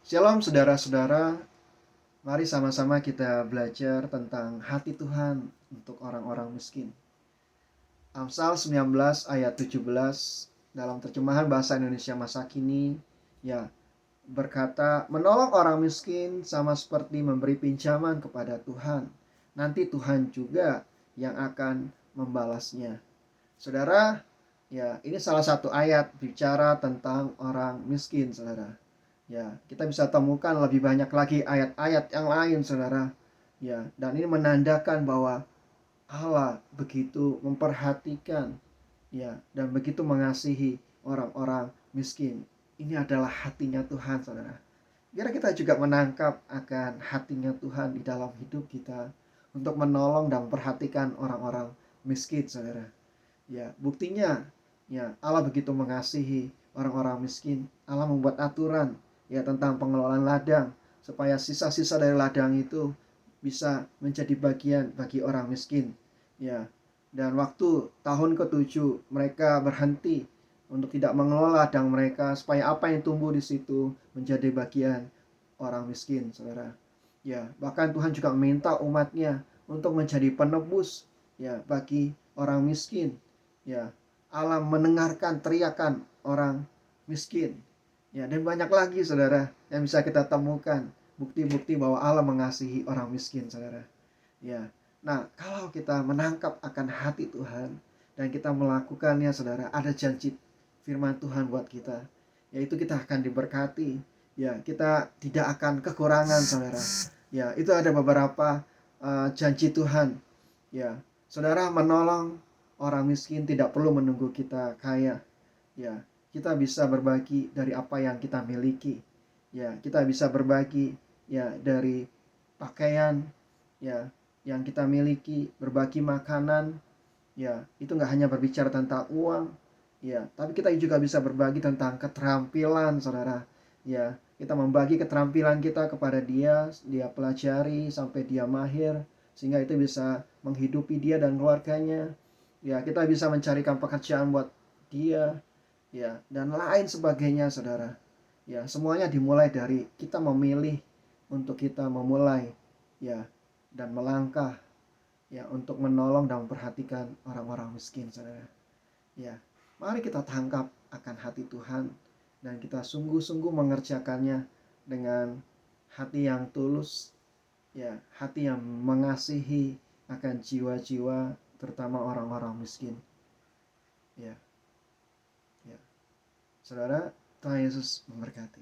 Shalom saudara-saudara, mari sama-sama kita belajar tentang hati Tuhan untuk orang-orang miskin. Amsal 19 ayat 17 dalam terjemahan bahasa Indonesia masa kini berkata, menolong orang miskin sama seperti memberi pinjaman kepada Tuhan. Nanti Tuhan juga yang akan membalasnya. Saudara, ini salah satu ayat bicara tentang orang miskin, saudara. Kita bisa temukan lebih banyak lagi ayat-ayat yang lain, saudara. Dan ini menandakan bahwa Allah begitu memperhatikan, dan begitu mengasihi orang-orang miskin. Ini adalah hatinya Tuhan, saudara. Biar kita juga menangkap akan hatinya Tuhan di dalam hidup kita untuk menolong dan memperhatikan orang-orang miskin, saudara. Buktinya, Allah begitu mengasihi orang-orang miskin. Allah membuat aturan tentang pengelolaan ladang supaya sisa-sisa dari ladang itu bisa menjadi bagian bagi orang miskin. Dan waktu tahun ke-7 mereka berhenti untuk tidak mengelola ladang mereka supaya apa yang tumbuh di situ menjadi bagian orang miskin, saudara. Bahkan Tuhan juga meminta umatnya untuk menjadi penebus bagi orang miskin. Allah mendengarkan teriakan orang miskin. Dan banyak lagi, saudara, yang bisa kita temukan bukti-bukti bahwa Allah mengasihi orang miskin, saudara. Nah, kalau kita menangkap akan hati Tuhan dan kita melakukannya, saudara, ada janji firman Tuhan buat kita, yaitu kita akan diberkati. Kita tidak akan kekurangan, saudara. Itu ada beberapa janji Tuhan. Saudara, menolong orang miskin tidak perlu menunggu kita kaya. Kita bisa berbagi dari apa yang kita miliki. Kita bisa berbagi dari pakaian yang kita miliki, berbagi makanan. Itu nggak hanya berbicara tentang uang, tapi kita juga bisa berbagi tentang keterampilan, saudara. Kita membagi keterampilan kita kepada dia pelajari sampai dia mahir, sehingga itu bisa menghidupi dia dan keluarganya. Kita bisa mencarikan pekerjaan buat dia, dan lain sebagainya, saudara. Semuanya dimulai dari kita memilih untuk kita memulai dan melangkah untuk menolong dan memperhatikan orang-orang miskin, saudara. Mari kita tangkap akan hati Tuhan dan kita sungguh-sungguh mengerjakannya dengan hati yang tulus, hati yang mengasihi akan jiwa-jiwa, terutama orang-orang miskin. Saudara, Tuhan Yesus memberkati.